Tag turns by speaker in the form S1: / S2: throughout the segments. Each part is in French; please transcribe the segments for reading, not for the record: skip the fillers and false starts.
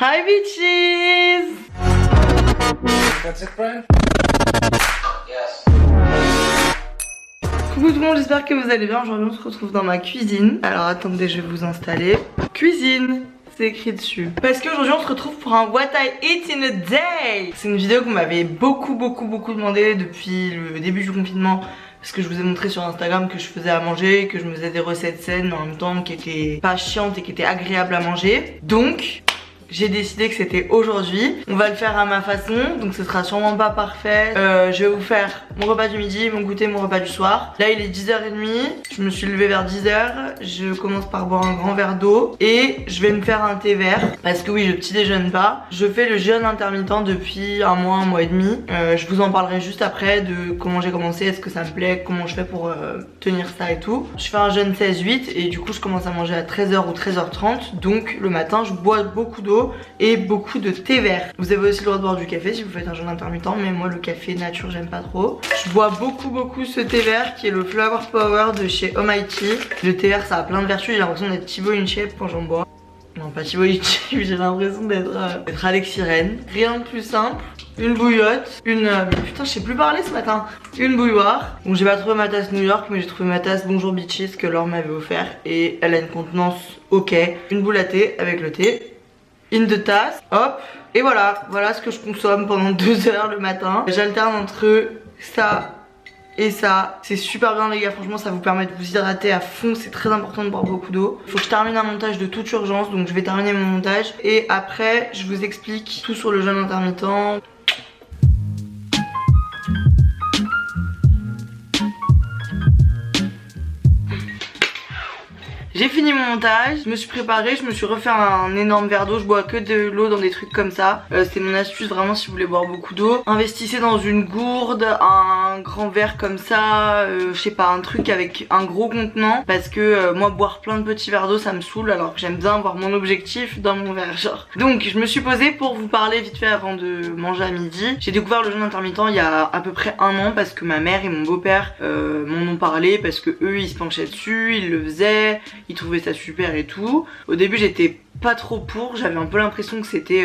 S1: Hi bitches!
S2: That's it, Brian? Yes.
S1: Coucou tout le monde, j'espère que vous allez bien. Aujourd'hui on se retrouve dans ma cuisine. Alors attendez, je vais vous installer. Cuisine, c'est écrit dessus. Parce qu'aujourd'hui on se retrouve pour un What I Eat in a Day. C'est une vidéo que vous m'avez beaucoup demandé depuis le début du confinement. Parce que je vous ai montré sur Instagram que je faisais à manger, que je me faisais des recettes saines en même temps qui étaient pas chiantes et qui étaient agréables à manger. Donc j'ai décidé que c'était aujourd'hui. On va le faire à ma façon, donc ce sera sûrement pas parfait. Je vais vous faire mon repas du midi, mon goûter, mon repas du soir. Là il est 10h30, je me suis levée vers 10h. Je commence par boire un grand verre d'eau et je vais me faire un thé vert. Parce que oui, je petit déjeune pas. Je fais le jeûne intermittent depuis un mois et demi. Je vous en parlerai juste après de comment j'ai commencé, est-ce que ça me plaît, comment je fais pour tenir ça et tout. Je fais un jeûne 16-8 et du coup je commence à manger à 13h ou 13h30. Donc le matin je bois beaucoup d'eau et beaucoup de thé vert. Vous avez aussi le droit de boire du café si vous faites un jeûne intermittent, mais moi le café nature j'aime pas trop. Je bois beaucoup ce thé vert qui est le Flower Power de chez Oh My Tea. Le thé vert ça a plein de vertus, j'ai l'impression d'être Thibaut InShape quand j'en bois. Non pas Thibaut InShape, j'ai l'impression d'être Alex Sirène. Rien de plus simple. Une bouillotte, putain je sais plus parler ce matin. Une bouilloire. Bon j'ai pas trouvé ma tasse New York mais j'ai trouvé ma tasse Bonjour Bitches que Laure m'avait offert et elle a une contenance ok. Une boule à thé avec le thé. In de tasse, hop, et voilà ce que je consomme pendant 2 heures le matin. J'alterne entre ça et ça. C'est super bien les gars, franchement ça vous permet de vous hydrater à fond, c'est très important de boire beaucoup d'eau. Faut que je termine un montage de toute urgence, donc je vais terminer mon montage et après je vous explique tout sur le jeûne intermittent. J'ai fini mon montage, je me suis préparée, je me suis refait un énorme verre d'eau, je bois que de l'eau dans des trucs comme ça. C'est mon astuce vraiment si vous voulez boire beaucoup d'eau. Investissez dans une gourde, un grand verre comme ça, je sais pas, un truc avec un gros contenant. Parce que moi boire plein de petits verres d'eau ça me saoule alors que j'aime bien avoir mon objectif dans mon verre genre. Donc je me suis posée pour vous parler vite fait avant de manger à midi. J'ai découvert le jeûne intermittent il y a à peu près 1 an parce que ma mère et mon beau-père m'en ont parlé parce que eux ils se penchaient dessus, ils le faisaient. Ils trouvaient ça super et tout. Au début j'étais pas trop pour, j'avais un peu l'impression que c'était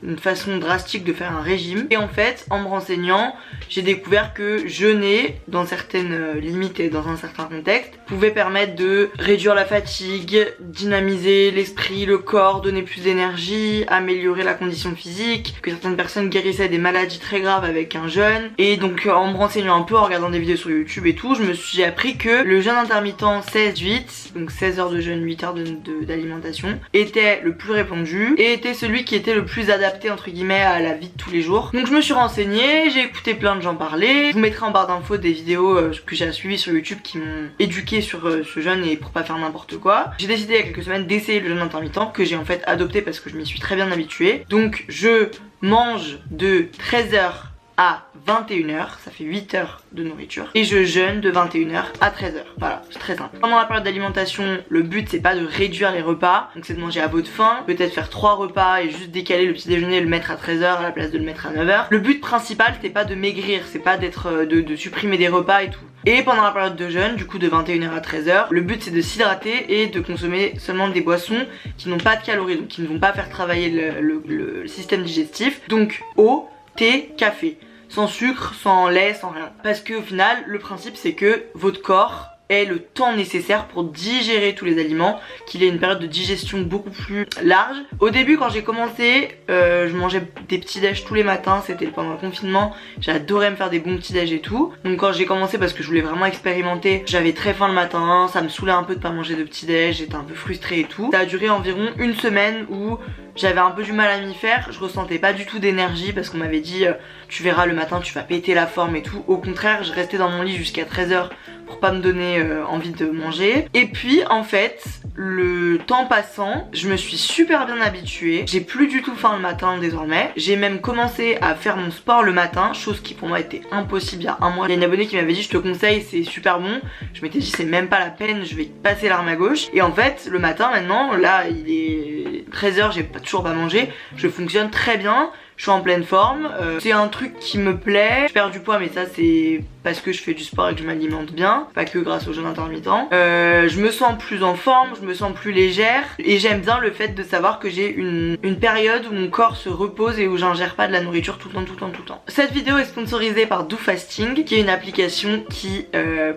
S1: une façon drastique de faire un régime. Et en fait en me renseignant j'ai découvert que jeûner dans certaines limites et dans un certain contexte pouvait permettre de réduire la fatigue, dynamiser l'esprit, le corps, donner plus d'énergie, améliorer la condition physique, que certaines personnes guérissaient des maladies très graves avec un jeûne. Et donc en me renseignant un peu, en regardant des vidéos sur YouTube et tout, j'ai appris que le jeûne intermittent 16-8, donc 16 heures de jeûne, 8 heures d'alimentation, était le plus répandu et était celui qui était le plus adapté entre guillemets à la vie de tous les jours. Donc je me suis renseignée, j'ai écouté plein de gens parler. Je vous mettrai en barre d'infos des vidéos que j'ai suivies sur YouTube qui m'ont éduqué sur ce jeûne et pour pas faire n'importe quoi. J'ai décidé il y a quelques semaines d'essayer le jeûne intermittent que j'ai en fait adopté parce que je m'y suis très bien habituée. Donc je mange de 13h à 21h, ça fait 8 heures de nourriture. Et je jeûne de 21h à 13h. Voilà, c'est très simple. Pendant la période d'alimentation, le but c'est pas de réduire les repas, donc c'est de manger à votre faim, peut-être faire 3 repas et juste décaler le petit déjeuner et le mettre à 13h à la place de le mettre à 9h. Le but principal c'est pas de maigrir, c'est pas d'être de supprimer des repas et tout. Et pendant la période de jeûne, du coup de 21h à 13h, le but c'est de s'hydrater et de consommer seulement des boissons qui n'ont pas de calories, donc qui ne vont pas faire travailler le système digestif. Donc eau, thé, café. Sans sucre, sans lait, sans rien. Parce que au final, le principe c'est que votre corps ait le temps nécessaire pour digérer tous les aliments, qu'il ait une période de digestion beaucoup plus large. Au début quand j'ai commencé, je mangeais des petits déj tous les matins, c'était pendant le confinement, j'adorais me faire des bons petits déj et tout. Donc quand j'ai commencé parce que je voulais vraiment expérimenter, j'avais très faim le matin, ça me saoulait un peu de pas manger de petits déj, j'étais un peu frustrée et tout. Ça a duré environ 1 semaine où j'avais un peu du mal à m'y faire, je ressentais pas du tout d'énergie parce qu'on m'avait dit tu verras le matin tu vas péter la forme et tout. Au contraire je restais dans mon lit jusqu'à 13h pour pas me donner envie de manger. Et puis en fait le temps passant je me suis super bien habituée, j'ai plus du tout faim le matin désormais. J'ai même commencé à faire mon sport le matin, chose qui pour moi était impossible il y a 1 mois. Il y a une abonnée qui m'avait dit je te conseille, c'est super bon. Je m'étais dit c'est même pas la peine, je vais passer l'arme à gauche. Et en fait le matin maintenant, là il est 13h, j'ai toujours pas mangé, je fonctionne très bien. je suis en pleine forme. C'est un truc qui me plaît. Je perds du poids, mais ça c'est parce que je fais du sport et que je m'alimente bien, pas que grâce au jeûne intermittent. Je me sens plus en forme, je me sens plus légère et j'aime bien le fait de savoir que j'ai une période où mon corps se repose et où j'ingère pas de la nourriture tout le temps. Cette vidéo est sponsorisée par DoFasting, qui est une application qui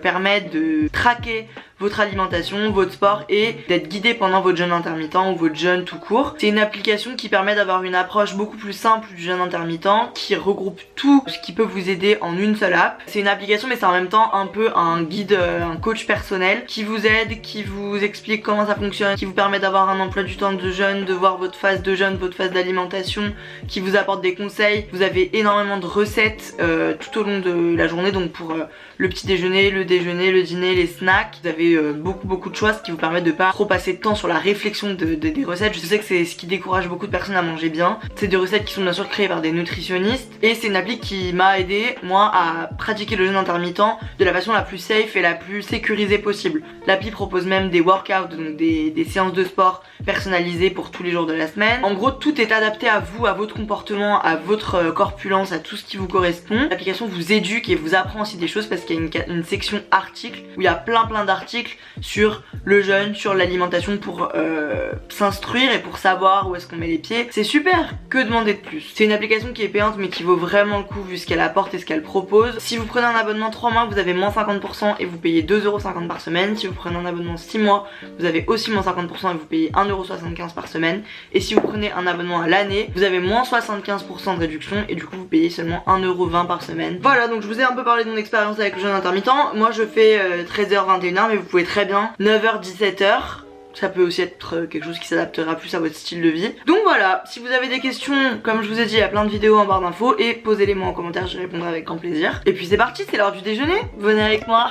S1: permet de traquer votre alimentation, votre sport et d'être guidé pendant votre jeûne intermittent ou votre jeûne tout court. C'est une application qui permet d'avoir une approche beaucoup plus simple du jeûne intermittent, qui regroupe tout ce qui peut vous aider en une seule app. C'est une application mais c'est en même temps un peu un guide, un coach personnel qui vous aide, qui vous explique comment ça fonctionne, qui vous permet d'avoir un emploi du temps de jeûne, de voir votre phase de jeûne, votre phase d'alimentation, qui vous apporte des conseils. Vous avez énormément de recettes tout au long de la journée, donc pour le petit déjeuner, le dîner, les snacks. Vous avez beaucoup de choix, ce qui vous permet de pas trop passer de temps sur la réflexion des recettes. Je sais que c'est ce qui décourage beaucoup de personnes à manger bien. C'est des recettes qui sont bien sûr créées par des nutritionnistes et c'est une appli qui m'a aidé moi à pratiquer le jeûne intermittent de la façon la plus safe et la plus sécurisée possible. L'appli propose même des workouts, donc des séances de sport personnalisées pour tous les jours de la semaine. En gros, tout est adapté à vous, à votre comportement, à votre corpulence, à tout ce qui vous correspond. L'application vous éduque et vous apprend aussi des choses parce qu'il y a une section articles où il y a plein d'articles sur le jeûne, sur l'alimentation pour s'instruire et pour savoir où est-ce qu'on met les pieds. C'est super, que demander de plus? C'est une application qui est payante mais qui vaut vraiment le coup vu ce qu'elle apporte et ce qu'elle propose. Si vous prenez un abonnement 3 mois, vous avez moins 50% et vous payez 2,50€ par semaine. Si vous prenez un abonnement 6 mois, vous avez aussi moins 50% et vous payez 1,75€ par semaine. Et si vous prenez un abonnement à l'année, vous avez moins 75% de réduction et du coup vous payez seulement 1,20€ par semaine. Voilà, donc je vous ai un peu parlé de mon expérience avec le jeûne intermittent. Moi je fais 13h-21h mais vous pouvez très bien 9h-17h. Ça peut aussi être quelque chose qui s'adaptera plus à votre style de vie. Donc voilà, si vous avez des questions, comme je vous ai dit, il y a plein de vidéos en barre d'infos et posez-les moi en commentaire, j'y répondrai avec grand plaisir. Et puis c'est parti, c'est l'heure du déjeuner, venez avec moi.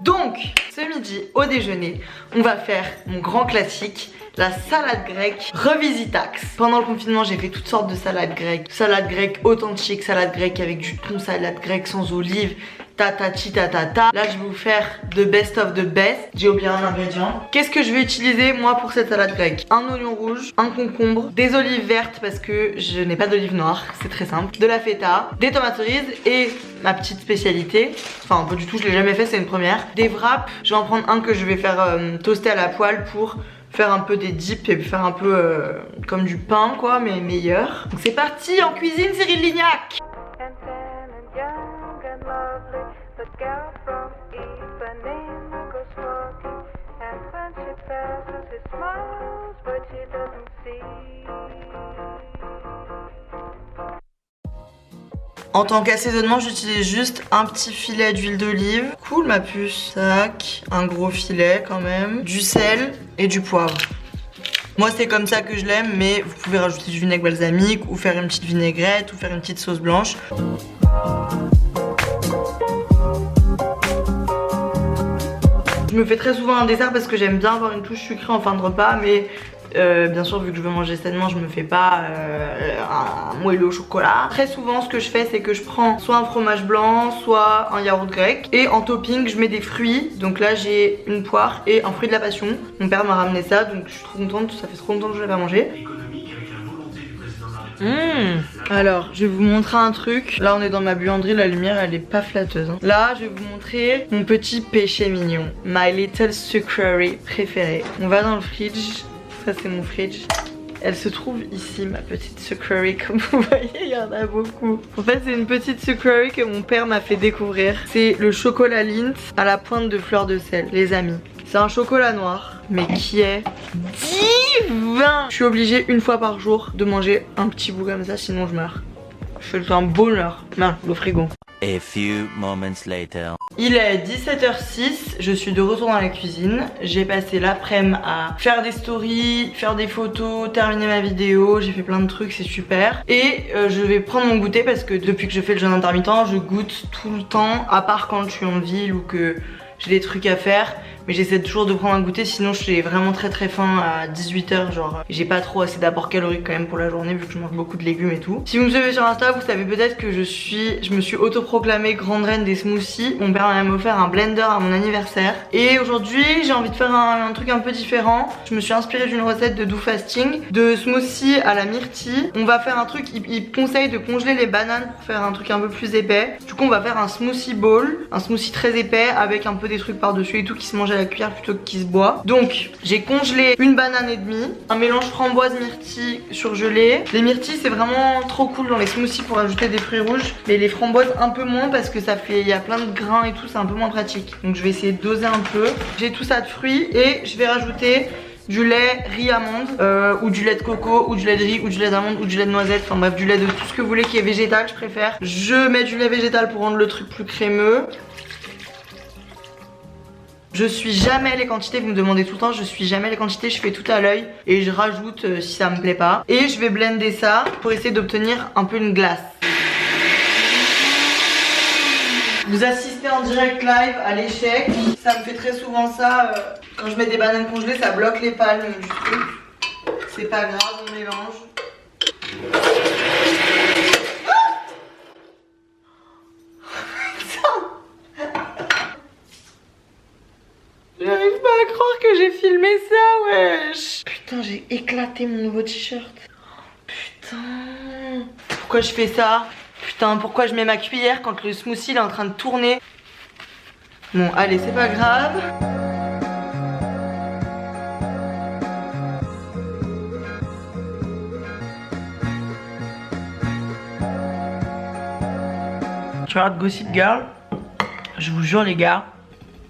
S1: Donc, ce midi, au déjeuner, on va faire mon grand classique, la salade grecque revisitax. Pendant le confinement, j'ai fait toutes sortes de salades grecques. Salade grecque authentique, salade grecque avec du thon, salade grecque sans olive, tatati tatata. Là, je vais vous faire the best of the best. J'ai oublié un ingrédient. Qu'est-ce que je vais utiliser moi pour cette salade grecque? Un oignon rouge, un concombre, des olives vertes parce que je n'ai pas d'olive noire, c'est très simple, de la feta, des tomates cerises et ma petite spécialité, enfin pas du tout, je l'ai jamais fait, c'est une première, des wraps. Je vais en prendre un que je vais faire toaster à la poêle pour faire un peu des dips et faire un peu comme du pain quoi, mais meilleur. Donc c'est parti en cuisine, Cyril Lignac. En tant qu'assaisonnement, j'utilise juste un petit filet d'huile d'olive. Cool ma puce. Tac, un gros filet quand même. Du sel et du poivre. Moi c'est comme ça que je l'aime, mais vous pouvez rajouter du vinaigre balsamique ou faire une petite vinaigrette ou faire une petite sauce blanche. Je me fais très souvent un dessert parce que j'aime bien avoir une touche sucrée en fin de repas, mais bien sûr vu que je veux manger sainement, je me fais pas un moelleux au chocolat. Très souvent ce que je fais c'est que je prends soit un fromage blanc, soit un yaourt grec, et en topping je mets des fruits. Donc là j'ai une poire et un fruit de la passion. Mon père m'a ramené ça donc je suis trop contente, ça fait trop longtemps que je l'ai pas mangé. Alors je vais vous montrer un truc. Là on est dans ma buanderie, la lumière elle est pas flatteuse hein. Là je vais vous montrer mon petit péché mignon, my little sucrery préférée. On va dans le fridge. Ça c'est mon fridge. Elle se trouve ici, ma petite sucrery, comme vous voyez, il y en a beaucoup. En fait, c'est une petite sucrery que mon père m'a fait découvrir. C'est le chocolat Lindt à la pointe de fleur de sel, les amis. C'est un chocolat noir, mais qui est divin. Je suis obligée une fois par jour de manger un petit bout comme ça, sinon je meurs. Je fais un bonheur. Non, le frigo.
S3: A few moments later.
S1: Il est 17h06, je suis de retour dans la cuisine. J'ai passé l'après-midi à faire des stories, faire des photos, terminer ma vidéo. J'ai fait plein de trucs, c'est super. Et je vais prendre mon goûter parce que depuis que je fais le jeûne intermittent, je goûte tout le temps. À part quand je suis en ville ou que j'ai des trucs à faire. Mais j'essaie toujours de prendre un goûter, sinon j'ai vraiment très faim à 18h. Genre j'ai pas trop assez d'apport calorique quand même pour la journée vu que je mange beaucoup de légumes et tout. Si vous me suivez sur Insta, vous savez peut-être que je me suis autoproclamée grande reine des smoothies. Mon père m'a même offert un blender à mon anniversaire. Et aujourd'hui j'ai envie de faire un truc un peu différent. Je me suis inspirée d'une recette de Do Fasting, de smoothie à la myrtille. On va faire un truc, il conseille de congeler les bananes pour faire un truc un peu plus épais. Du coup on va faire un smoothie bowl, un smoothie très épais avec un peu des trucs par dessus et tout qui se mange à la cuillère plutôt que qui se boit. Donc j'ai congelé une banane et demie, un mélange framboise myrtille surgelé. Les myrtilles c'est vraiment trop cool dans les smoothies pour ajouter des fruits rouges, mais les framboises un peu moins parce que ça fait, il y a plein de grains et tout, c'est un peu moins pratique. Donc je vais essayer de doser un peu. J'ai tout ça de fruits et je vais rajouter du lait riz amande ou du lait de coco ou du lait de riz ou du lait d'amande ou du lait de noisette, enfin bref du lait de tout ce que vous voulez qui est végétal, je préfère. Je mets du lait végétal pour rendre le truc plus crémeux. Je suis jamais les quantités, vous me demandez tout le temps, je suis jamais les quantités, je fais tout à l'œil et je rajoute si ça me plaît pas. Et je vais blender ça pour essayer d'obtenir un peu une glace. Vous assistez en direct live à l'échec, ça me fait très souvent ça, quand je mets des bananes congelées ça bloque les palmes du truc. C'est pas grave, on mélange. J'arrive pas à croire que j'ai filmé ça, wesh. Putain, j'ai éclaté mon nouveau t-shirt. Putain. Pourquoi je fais ça? Putain, pourquoi je mets ma cuillère quand le smoothie il est en train de tourner? Bon, allez, c'est pas grave. Tu regardes Gossip Girl? Je vous jure les gars,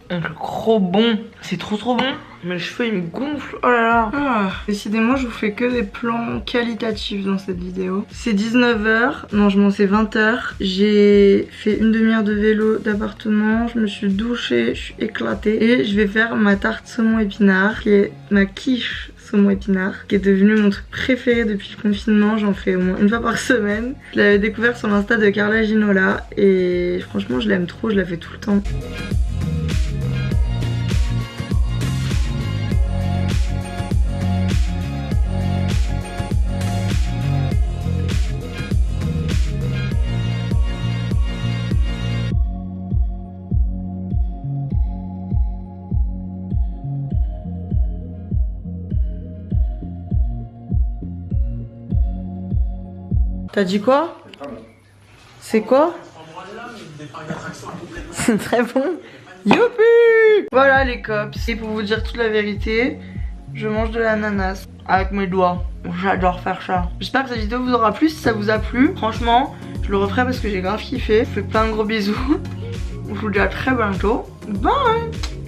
S1: c'est trop bon. C'est trop bon. Mes cheveux ils me gonflent, oh là là. Décidément je vous fais que des plans qualitatifs dans cette vidéo. C'est 19h, non je m'en sais 20h. J'ai fait une demi-heure de vélo d'appartement, je me suis douchée, je suis éclatée. Et je vais faire ma tarte saumon épinard, qui est ma quiche saumon épinard, qui est devenu mon truc préféré depuis le confinement. J'en fais au moins une fois par semaine. Je l'avais découvert sur l'insta de Carla Ginola et franchement je l'aime trop, je la fais tout le temps. T'as dit quoi? C'est quoi? C'est très bon. Youpi! Voilà les cops. Et pour vous dire toute la vérité, je mange de l'ananas avec mes doigts. J'adore faire ça. J'espère que cette vidéo vous aura plu. Si ça vous a plu, franchement, je le referai parce que j'ai grave kiffé. Je vous fais plein de gros bisous. Je vous dis à très bientôt. Bye!